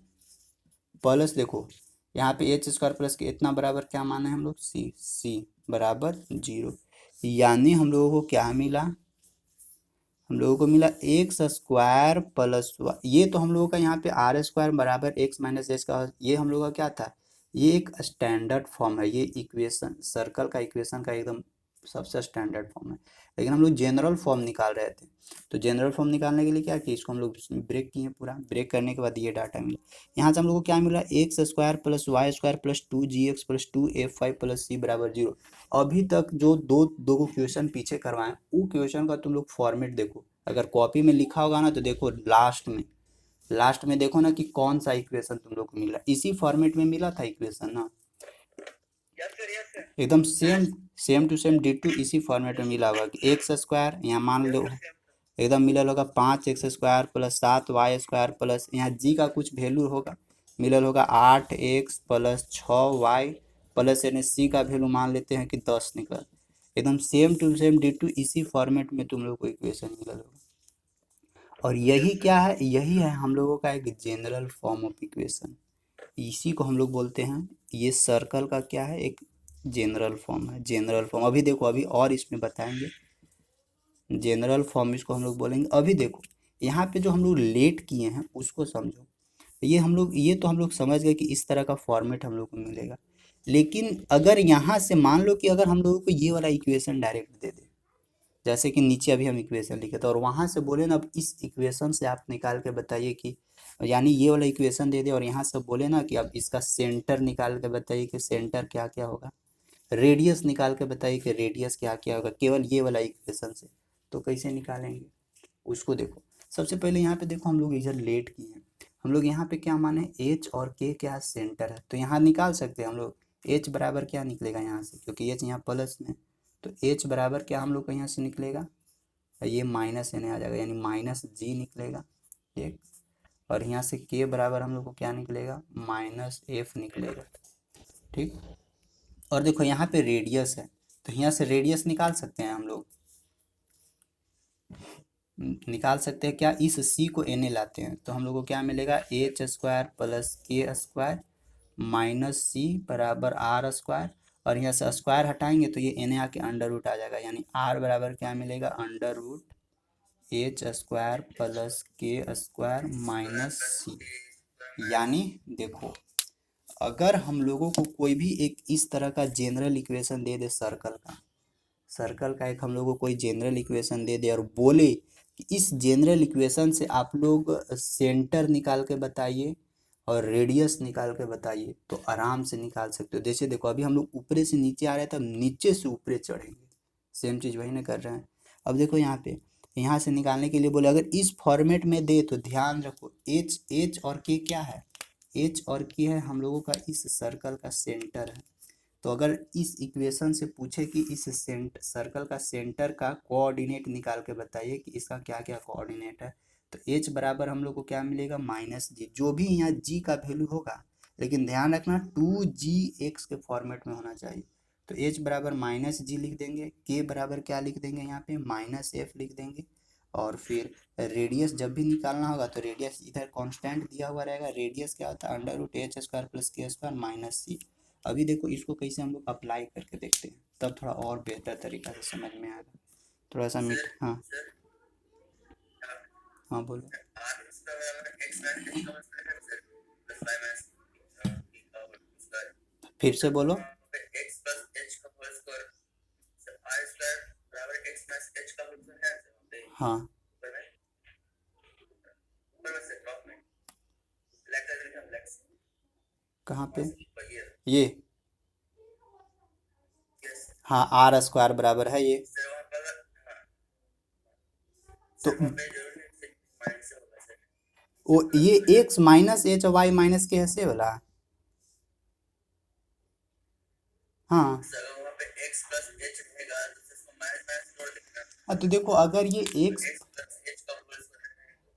प्लस देखो यहाँ पे एच स्क्वायर प्लस के इतना बराबर क्या माना है हम लोग सी बराबर 0, यानी हम लोगों को क्या मिला, हम लोगों को मिला एक्स स्क्वायर प्लस ये तो हम लोगों का यहाँ पे आर स्क्वायर बराबर एक्स माइनस एच का, ये हम लोगों का क्या था, ये एक स्टैंडर्ड फॉर्म है, ये इक्वेशन सर्कल का इक्वेशन का एकदम सबसे स्टैंडर्ड फॉर्म है, लेकिन हम लोग जनरल फॉर्म निकाल रहे थे, तो जनरल फॉर्म निकालने के लिए क्या किया, इसको हम लोग ब्रेक किए पूरा, ब्रेक करने के बाद ये डाटा मिला, यहाँ से हम लोग को क्या मिला, X square plus Y square plus 2gx plus 2f5 plus C बराबर 0। अभी तक जो दो को क्वेश्चन पीछे करवाएं वो क्वेश्चन का तुम लोग फॉर्मेट देखो, अगर कॉपी में लिखा होगा ना तो देखो लास्ट में देखो ना कि कौन सा इक्वेशन तुम लोग को मिला, इसी फॉर्मेट में मिला था इक्वेशन ना, एकदम सेम टू सेम डिटू इसी फॉर्मेट में मिला होगा कि एक्स स्क्वायर यहाँ मान लो एकदम मिलल होगा 5x square plus 7y square plus यहाँ जी का कुछ वैल्यू होगा मिलल होगा 8x प्लस 6y प्लस यानी सी का वैल्यू मान लेते हैं कि 10 निकल, एकदम सेम टू सेम डिटू इसी फॉर्मेट में तुम लोग को इक्वेशन मिलल होगा, और यही क्या है, यही है हम लोगों का एक जनरल फॉर्म ऑफ इक्वेशन, इसी को हम लोग बोलते हैं, ये सर्कल का क्या है एक जनरल फॉर्म है, जनरल फॉर्म। अभी देखो अभी और इसमें बताएंगे जनरल फॉर्म इसको हम लोग बोलेंगे। अभी देखो यहाँ पे जो हम लोग लेट किए हैं उसको समझो, ये तो हम लोग समझ गए कि इस तरह का फॉर्मेट हम लोग को मिलेगा, लेकिन अगर यहाँ से मान लो कि अगर हम लोगों को ये वाला इक्वेशन डायरेक्ट दे दे, जैसे कि नीचे अभी हम इक्वेशन लिखे थे और वहाँ से बोले ना अब इस इक्वेशन से आप निकाल के बताइए कि, यानी ये वाला इक्वेशन दे दे और यहाँ से बोले ना कि अब इसका सेंटर निकाल के बताइए कि सेंटर क्या क्या होगा, रेडियस निकाल के बताइए कि रेडियस क्या क्या होगा, केवल ये वाला इक्वेशन से, तो कैसे निकालेंगे उसको देखो। सबसे पहले यहाँ पे देखो हम लोग इधर लेट किए हैं, हम लोग यहाँ पे क्या माने एच और के क्या सेंटर है, तो यहाँ निकाल सकते हैं हम लोग एच बराबर क्या निकलेगा यहाँ से, क्योंकि एच यहाँ प्लस में, तो एच बराबर क्या हम लोग का यहाँ से निकलेगा, ये माइनस एन आ जाएगा, यानी माइनस जी निकलेगा एक, और यहाँ से के बराबर हम लोग को क्या निकलेगा, माइनस एफ निकलेगा। ठीक, और देखो यहाँ पे रेडियस है, तो यहाँ से रेडियस निकाल सकते हैं हम लोग, निकाल सकते हैं क्या, इस सी को एन लाते हैं तो हम लोग को क्या मिलेगा, H square plus K square minus सी बराबर आर स्क्वायर, और यहाँ से स्क्वायर हटाएंगे तो ये एन आके अंडर रूट आ जाएगा, यानी आर बराबर क्या मिलेगा, under root H square plus K square minus C. यानी देखो अगर हम लोगों को कोई भी एक इस तरह का जनरल इक्वेशन दे दे सर्कल का एक हम लोगों को कोई जनरल इक्वेशन दे दे और बोले कि इस जनरल इक्वेशन से आप लोग सेंटर निकाल के बताइए और रेडियस निकाल के बताइए, तो आराम से निकाल सकते हो। जैसे देखो अभी हम लोग ऊपरे से नीचे आ रहे हैं, तब नीचे से ऊपरे चढ़ेंगे, सेम चीज़ वही ना कर रहे हैं। अब देखो यहाँ पे यहाँ से निकालने के लिए बोले अगर इस फॉर्मेट में दे तो ध्यान रखो एच और के क्या है, एच और के है हम लोगों का इस सर्कल का सेंटर है। तो अगर इस इक्वेशन से पूछे कि इस सर्कल का सेंटर का कोऑर्डिनेट निकाल के बताइए कि इसका क्या क्या कोऑर्डिनेट है, तो एच बराबर हम लोग को क्या मिलेगा, माइनस जी, जो भी यहाँ जी का वैल्यू होगा, लेकिन ध्यान रखना 2gx के फॉर्मेट में होना चाहिए। तो एच बराबर माइनस जी लिख देंगे, के बराबर क्या लिख देंगे यहाँ पे, माइनस एफ लिख देंगे, और फिर रेडियस जब भी निकालना होगा तो रेडियस इधर कांस्टेंट दिया हुआ रहेगा, रेडियस क्या होता है, under root H square plus K square minus C. अभी देखो इसको कैसे हम लोग अप्लाई करके देखते हैं, तब थोड़ा और बेहतर तरीका से समझ में आएगा, थोड़ा सा मीठ। हाँ हाँ बोलो, फिर से बोलो। हाँ कहाँ पे, ये हाँ आर स्क्वायर बराबर है ये, तो वो ये X minus H Y minus K ऐसे वाला। हाँ तो देखो अगर ये एक्स,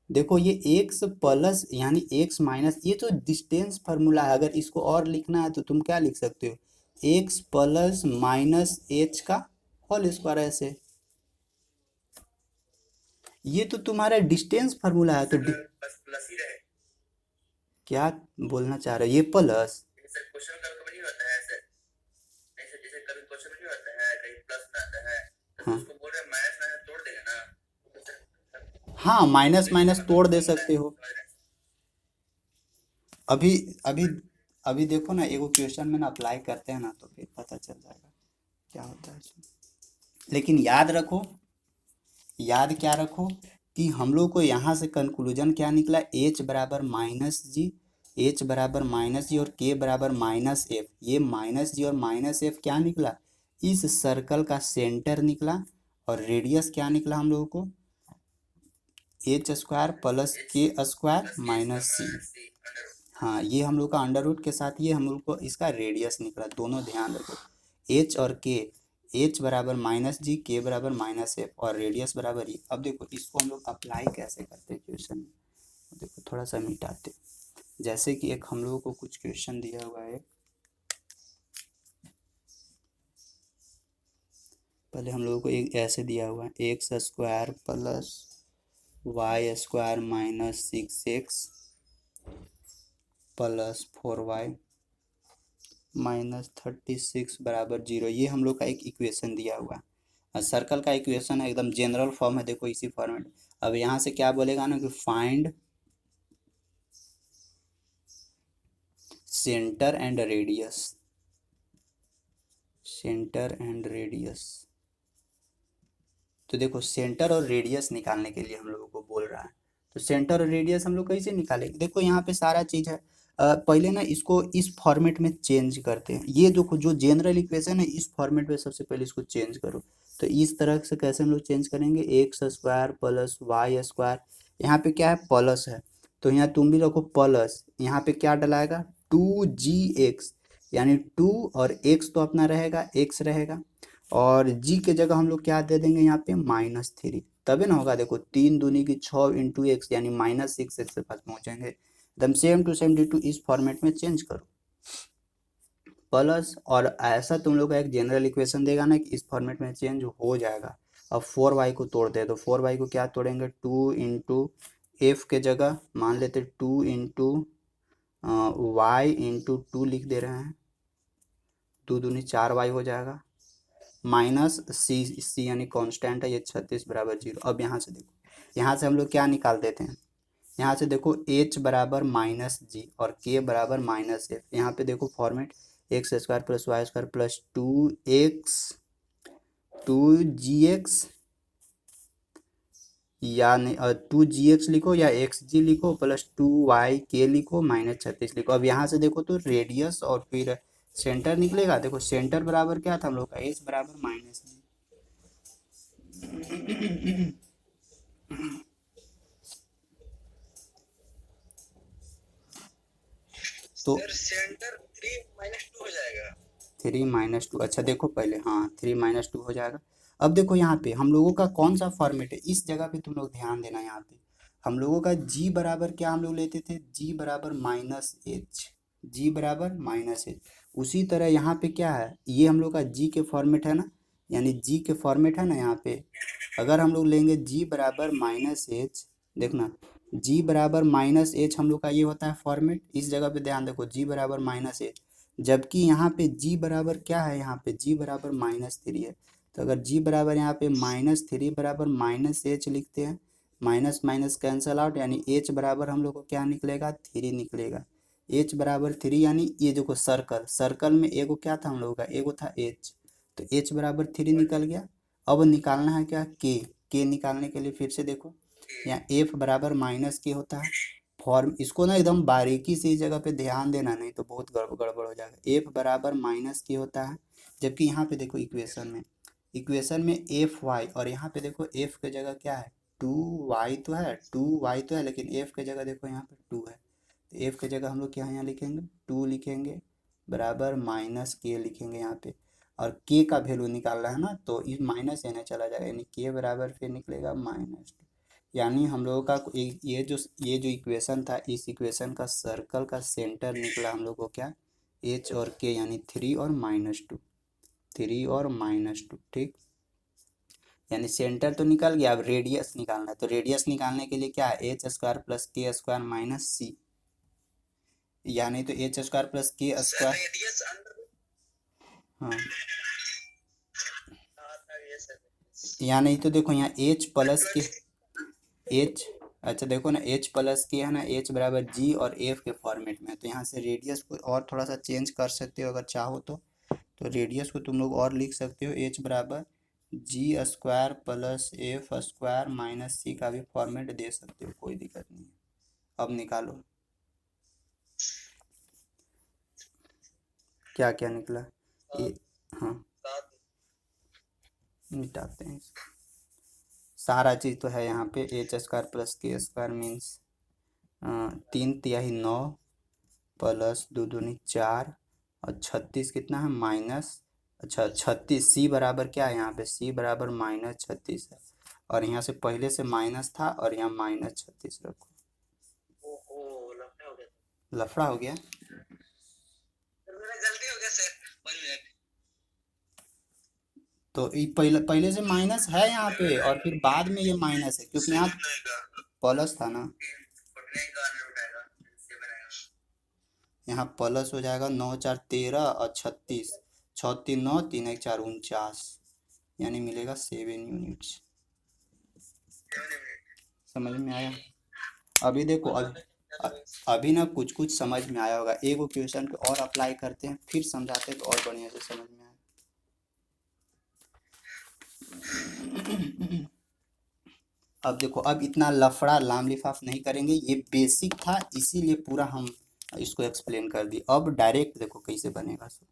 देखो ये एक्स प्लस यानी एक्स माइनस, ये तो डिस्टेंस फार्मूला है, अगर इसको और लिखना है तो तुम क्या लिख सकते हो, एक्स प्लस माइनस एच का होल स्क्वायर, ऐसे ये तो तुम्हारा डिस्टेंस फार्मूला है। तो प्लस ही रहे, क्या बोलना चाह रहे हो, ये प्लस हाँ हाँ माइनस माइनस तोड़ दे सकते हो। अभी अभी अभी देखो ना एगो क्वेश्चन में ना अप्लाई करते हैं ना तो फिर पता चल जाएगा क्या होता है इसमें। लेकिन याद क्या रखो कि हम लोग को यहाँ से कंक्लूजन क्या निकला, एच बराबर माइनस जी, एच बराबर माइनस जी और के बराबर माइनस एफ। ये माइनस जी और माइनस एफ क्या निकला, इस सर्कल का सेंटर निकला, और रेडियस क्या निकला हम लोगों को, H square plus K square minus सी। हाँ ये हम लोग का अंडर रूट के साथ ये हम लोग को इसका रेडियस निकला, दोनों ध्यान रखो, एच और के, एच बराबर माइनस जी, के बराबर माइनस एफ, और रेडियस बराबर ये। अब देखो इसको हम लोग अप्लाई कैसे करते हैं क्वेश्चन में, देखो थोड़ा सा मिटाते, जैसे कि एक हम लोगों को कुछ क्वेश्चन दिया हुआ है, पहले हम लोगों को एक ऐसे दिया हुआ है, X square plus Y square minus 6x plus 4y minus 36 बराबर 0। ये हम लोग का एक इक्वेशन दिया हुआ है, सर्कल का इक्वेशन है, एकदम जनरल फॉर्म है, देखो इसी फॉर्मेट। अब यहाँ से क्या बोलेगा ना कि find centre and radius, centre and radius. तो देखो सेंटर और रेडियस निकालने के लिए हम लोगों को बोल रहा है, तो सेंटर और रेडियस हम लोग कैसे निकालेंगे, देखो यहाँ पे सारा चीज़ है। पहले ना इसको इस फॉर्मेट में चेंज करते हैं, ये देखो जो जनरल इक्वेशन है इस फॉर्मेट में सबसे पहले इसको चेंज करो। तो इस तरह से कैसे हम लोग चेंज करेंगे, X square plus Y square, यहाँ पे क्या है प्लस है तो यहाँ तुम भी रखो प्लस, यहाँ पे क्या डलाएगा 2gx, यानी 2 और x तो अपना रहेगा, x रहेगा, और g के जगह हम लोग क्या दे देंगे यहाँ पे -3, तभी ना होगा। देखो 3 दूनी की 6 इंटू एक्स यानी -6x के पास पहुंचेंगे। एकदम सेम टू सेम D2 इस फॉर्मेट में चेंज करो प्लस, और ऐसा तुम लोग का एक जनरल इक्वेशन देगा ना कि इस फॉर्मेट में चेंज हो जाएगा। अब 4y को तोड़ दे, तो 4y को क्या तोड़ेंगे, 2 इंटू एफ के जगह मान लेते 2 इंटू वाई इंटू 2 लिख दे रहे हैं, 2 दूनी 4y हो जाएगा, माइनस सी यानी कांस्टेंट है ये 36 बराबर 0। अब यहाँ से देखो, यहाँ से हम लोग क्या निकाल देते हैं, यहाँ से देखो h बराबर -g और k बराबर -f। यहाँ पे देखो format X square plus Y square plus 2gx या 2gx लिखो या xg लिखो प्लस 2yk लिखो -36 लिखो। अब यहाँ से देखो तो रेडियस और फिर सेंटर निकलेगा। देखो सेंटर बराबर क्या था हम लोग का, h बराबर -g। तो सर सेंटर 3 - 2 हो जाएगा। 3 - 2, अच्छा देखो पहले, हाँ 3 - 2 हो जाएगा। अब देखो यहाँ पे हम लोगों का कौन सा फॉर्मेट है, इस जगह पे तुम लोग ध्यान देना। यहाँ पे हम लोगों का g बराबर क्या हम लोग लेते थे, g बराबर -h, g बराबर -h। उसी तरह यहाँ पे क्या है, ये हम लोग का g के फॉर्मेट है ना, यानी g के फॉर्मेट है ना। यहाँ पे अगर हम लोग लेंगे g बराबर -h, देखना g बराबर -h हम लोग का ये होता है फॉर्मेट। इस जगह पे ध्यान देखो g बराबर -h, जबकि यहाँ पे g बराबर क्या है, यहाँ पे g बराबर -3 है। तो अगर g बराबर यहाँ पे -3 बराबर -h लिखते हैं, माइनस माइनस कैंसल आउट, यानी h बराबर हम लोग को क्या निकलेगा, 3 निकलेगा। h बराबर 3 यानी ये देखो सर्कल में एगो क्या था हम लोगों का, एगो था h, तो h बराबर 3 निकल गया। अब निकालना है क्या, k निकालने के लिए फिर से देखो यहाँ f बराबर -k होता है। फॉर्म इसको ना एकदम बारीकी से इस जगह पे ध्यान देना, नहीं तो बहुत गड़बड़ हो जाएगा। f बराबर -k होता है, जबकि यहाँ पे देखो इक्वेशन में fy, और यहाँ पे देखो f के जगह क्या है, 2y तो है, लेकिन f के जगह देखो यहाँ पे 2 है। तो f के जगह हम लोग क्या यहाँ लिखेंगे, 2 लिखेंगे बराबर -k लिखेंगे यहाँ पे, और k का वैल्यू निकालना है ना, तो इस माइनस यानी चला जाएगा, यानी k बराबर फिर निकलेगा -2। यानी हम लोगों का ये जो इक्वेशन था, इस इक्वेशन का सर्कल का सेंटर निकला हम लोग को क्या, h और k, यानी 3 और -2, ठीक। यानी सेंटर तो निकल गया, अब रेडियस निकालना है। तो रेडियस निकालने के लिए क्या है, H square plus K square minus C, यानी तो H square plus K square, radius हाँ यानी तो देखो यहाँ एच प्लस के एच, अच्छा देखो ना एच प्लस के है ना, एच बराबर जी और एफ के फॉर्मेट में। तो यहाँ से रेडियस को और थोड़ा सा चेंज कर सकते हो अगर चाहो तो रेडियस को तुम लोग और लिख सकते हो, एच बराबर G square plus F square minus C का भी फॉर्मेट दे सकते हो, कोई दिक्कत नहीं है। अब निकालो क्या क्या निकला, हाँ मिटाते हैं इसको। सारा चीज़ तो है यहाँ पे, H square plus K square means 3 × 9 plus 2 दूनी 4 और 36 कितना है माइनस, अच्छा 36, सी बराबर क्या है यहाँ पे, सी बराबर -36 है, और यहाँ से पहले से माइनस था और यहाँ -36 रखो। ओहो लफड़ा हो गया, लफड़ा हो गया, मेरा गलती हो गया सर, 1 मिनट। तो ये पहले से माइनस है यहाँ पे, और फिर बाद में ये माइनस है क्योंकि यहाँ प्लस था ना, यहाँ प्लस हो जाएगा। 9 × 4 = 13 और 36, 6 × 3 = 9, 3 × 4 = 49, यानी मिलेगा 7 यूनिट्स। समझ में आया? अभी देखो अभी ना कुछ समझ में आया होगा, एक क्वेश्चन को और अप्लाई करते हैं फिर समझाते हैं तो और बढ़िया से समझ में आए। अब देखो अब इतना लफड़ा लाम लिफाफ नहीं करेंगे, ये बेसिक था इसीलिए पूरा हम इसको एक्सप्लेन कर दी। अब डायरेक्ट देखो कैसे बनेगा सो,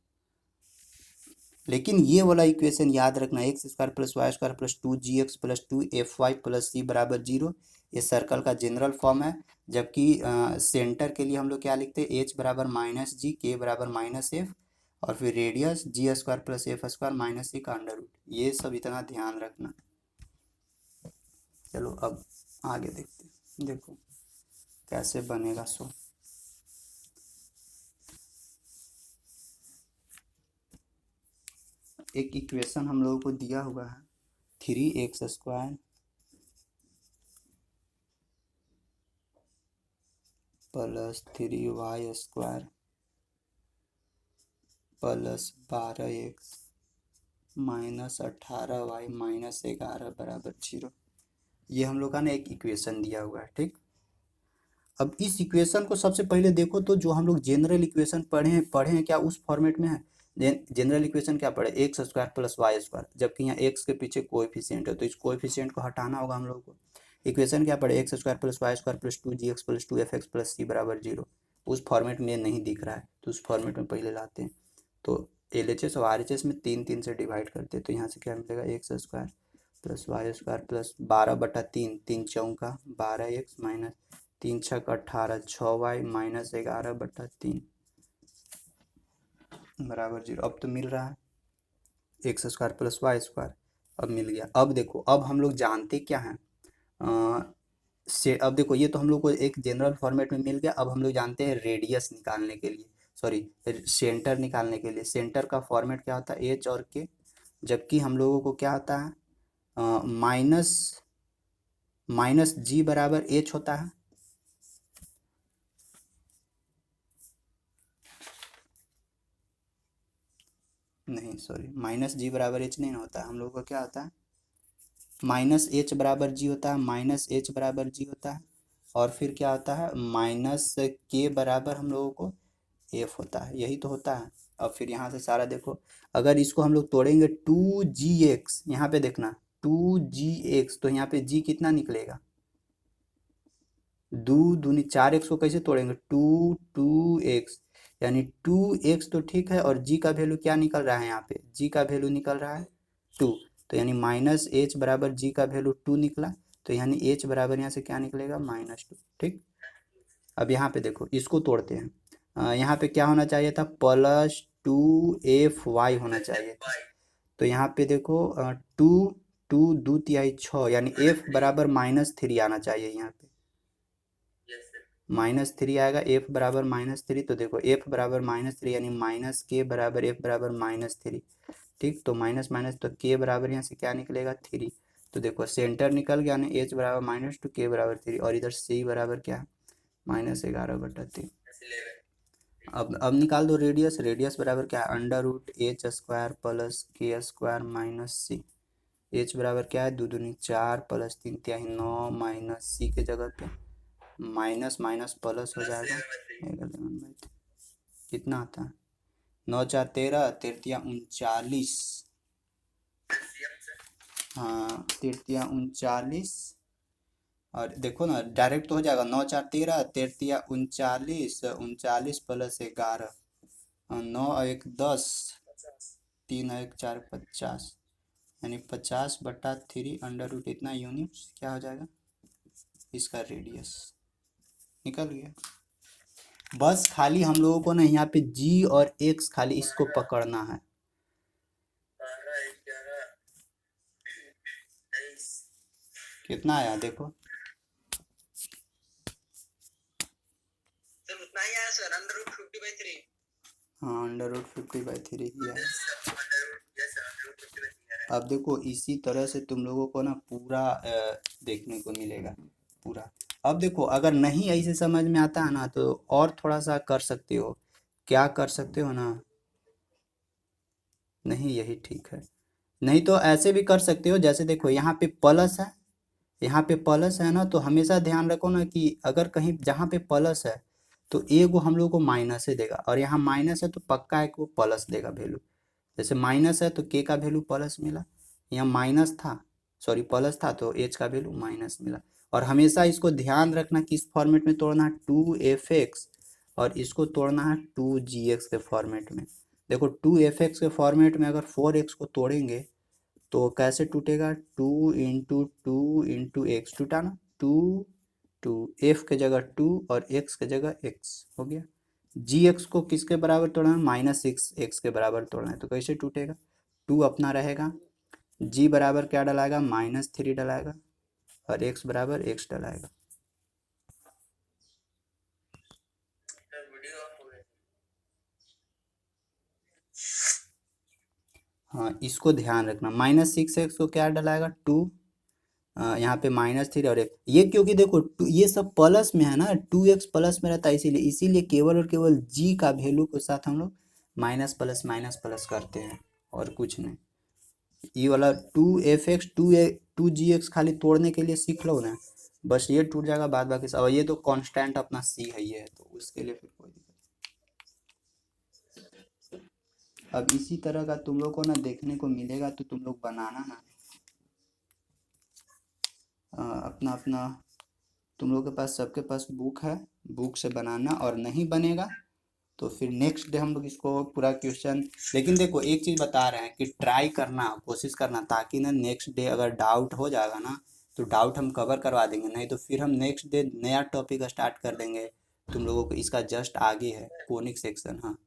लेकिन ये वाला इक्वेशन याद रखना, X square plus Y square plus 2gx plus 2fy plus c बराबर 0, ये सर्कल का जनरल फॉर्म है। जबकि सेंटर के लिए हम लोग क्या लिखते हैं, h बराबर -g, k बराबर -f, और फिर radius G square plus F square minus C का अंडर रूट, ये सब इतना ध्यान रखना। चलो अब आगे देखते हैं, देखो कैसे बनेगा सो। एक इक्वेशन हम लोगों को दिया हुआ है 3x² plus 3y² plus 12x minus 18y minus 11 बराबर 0। ये हम लोग का ना एक इक्वेशन दिया हुआ है, ठीक। अब इस इक्वेशन को सबसे पहले देखो तो जो हम लोग जनरल इक्वेशन पढ़े हैं क्या उस फॉर्मेट में है। जनरल इक्वेशन क्या पढ़े, x² प्लस y², जबकि यहाँ x के पीछे कोएफिशिएंट है तो इस कोएफिशिएंट को हटाना होगा हम लोग को। इक्वेशन क्या पढ़े, x² plus y² plus 2gx plus 2fx plus c बराबर 0। उस फॉर्मेट में नहीं दिख रहा है तो उस फॉर्मेट में पहले लाते हैं। तो LHS और RHS में 3 से डिवाइड करते हैं तो यहाँ से क्या मिलेगा, x² प्लस y² प्लस 12/3, 3 चौका 12x माइनस 3 छक 18, 6y माइनस 11/3 बराबर 0। अब तो मिल रहा है x² प्लस y², अब मिल गया। अब देखो अब हम लोग जानते क्या हैं से, अब देखो ये तो हम लोग को एक जनरल फॉर्मेट में मिल गया। अब हम लोग जानते हैं रेडियस निकालने के लिए, सॉरी सेंटर निकालने के लिए, सेंटर का फॉर्मेट क्या होता है h और k, जबकि हम लोगों को क्या होता है माइनस g बराबर h होता है। नहीं सॉरी, माइनस जी बराबर एच नहीं होता है, हम लोगों का क्या होता है माइनस एच बराबर जी होता है, माइनस एच बराबर जी होता है, और फिर क्या होता है माइनस के बराबर हम लोगों को एफ होता है, यही तो होता है। अब फिर यहाँ से सारा देखो, अगर इसको हम लोग तोड़ेंगे 2gx, यहाँ पे देखना 2gx, तो यहाँ पे g कितना निकलेगा, 2 दूनी 4x को कैसे तोड़ेंगे 2x, यानी 2x तो ठीक है, और g का वैल्यू क्या निकल रहा है, यहाँ पे g का वैल्यू निकल रहा है 2, तो यानी माइनस h बराबर g का वैल्यू 2 निकला, तो यानी h बराबर यहाँ से क्या निकलेगा -2, ठीक। अब यहाँ पे देखो इसको तोड़ते हैं, यहाँ पे क्या होना चाहिए था प्लस 2fy होना चाहिए था, तो यहाँ पे देखो 2 2 तिहाई 6, यानी f बराबर -3 आना चाहिए, यहाँ पे -3 आएगा, f बराबर -3, तो देखो f बराबर -3 यानी माइनस के बराबर f बराबर -3, ठीक। तो माइनस माइनस तो k बराबर यहाँ से क्या निकलेगा 3, तो देखो सेंटर निकल गया ना, h बराबर -2 k बराबर 3, और इधर c बराबर क्या है -11/3। अब निकाल दो रेडियस, रेडियस बराबर क्या है √h² प्लस k² माइनस सी, h बराबर क्या है 2 दूनी 4 प्लस 3 तिहाई 9 माइनस सी के जगह पे माइनस माइनस प्लस हो जाएगा, कितना आता है 9 4 13, 39, हाँ 39, और देखो ना डायरेक्ट तो हो जाएगा 9 4 13, 39, 39 प्लस 11, 9 और 1 10, 3 और 1 4 50, यानी 50/3 अंडर रूट इतना यूनिट्स क्या हो जाएगा, इसका रेडियस निकल गया। बस खाली हम लोगों को ना यहाँ पे g और x खाली इसको पकड़ना है। कितना आया देखो, सर उतना ही आया सर, √50/3। हाँ √50/3 ही आया। अब देखो इसी तरह से तुम लोगों को ना पूरा देखने को मिलेगा पूरा। अब देखो अगर नहीं ऐसे समझ में आता है ना तो और थोड़ा सा कर सकते हो, क्या कर सकते हो ना, नहीं यही ठीक है, नहीं तो ऐसे भी कर सकते हो, जैसे देखो यहाँ पे प्लस है, यहाँ पे प्लस है ना, तो हमेशा ध्यान रखो ना कि अगर कहीं जहाँ पे प्लस है तो एगो हम लोग को माइनस ही देगा, और यहाँ माइनस है तो पक्का एक वो प्लस देगा वैल्यू। जैसे माइनस है तो के का वैल्यू प्लस मिला, यहाँ माइनस था सॉरी प्लस था तो एच का वैल्यू माइनस मिला। और हमेशा इसको ध्यान रखना कि इस फॉर्मेट में तोड़ना है 2fx, और इसको तोड़ना है 2gx के फॉर्मेट में। देखो 2fx के फॉर्मेट में अगर 4x को तोड़ेंगे तो कैसे टूटेगा, 2 × 2 × x टूटा ना, 2 2 f के जगह 2 और x के जगह x हो गया, जी एक्स को किसके बराबर तोड़ना है, -6x के बराबर तोड़ना है। तो कैसे टूटेगा, 2 अपना रहेगा, जी बराबर क्या डलाएगा, -3 डलाएगा और x बराबर x डलाएगा। वीडियो ऑफ हो गया। हाँ, इसको ध्यान रखना, -6x को क्या डलाएगा, 2, यहाँ पे -3 और 1, ये क्योंकि देखो ये सब प्लस में है ना, 2x प्लस में रहता है, इसीलिए केवल और केवल g का वैल्यू के साथ हम लोग माइनस प्लस करते हैं और कुछ नहीं। ये वाला 2fx 2gx खाली तोड़ने के लिए सीख लो ना, बस ये टूट जाएगा, बाद बाकी सब। ये तो कांस्टेंट अपना c है, ये है, तो उसके लिए फिर कोई दिक्कत। अब इसी तरह का तुम लोग को ना देखने को मिलेगा, तो तुम लोग बनाना ना अपना अपना, तुम लोग के पास, सबके पास बुक है, बुक से बनाना, और नहीं बनेगा तो फिर नेक्स्ट डे हम लोग इसको पूरा क्वेश्चन। लेकिन देखो एक चीज़ बता रहे हैं कि ट्राई करना, कोशिश करना, ताकि ना नेक्स्ट डे अगर डाउट हो जाएगा ना तो डाउट हम कवर करवा देंगे, नहीं तो फिर हम नेक्स्ट डे नया टॉपिक स्टार्ट कर देंगे तुम लोगों को। इसका जस्ट आगे है कोनिक सेक्शन। हाँ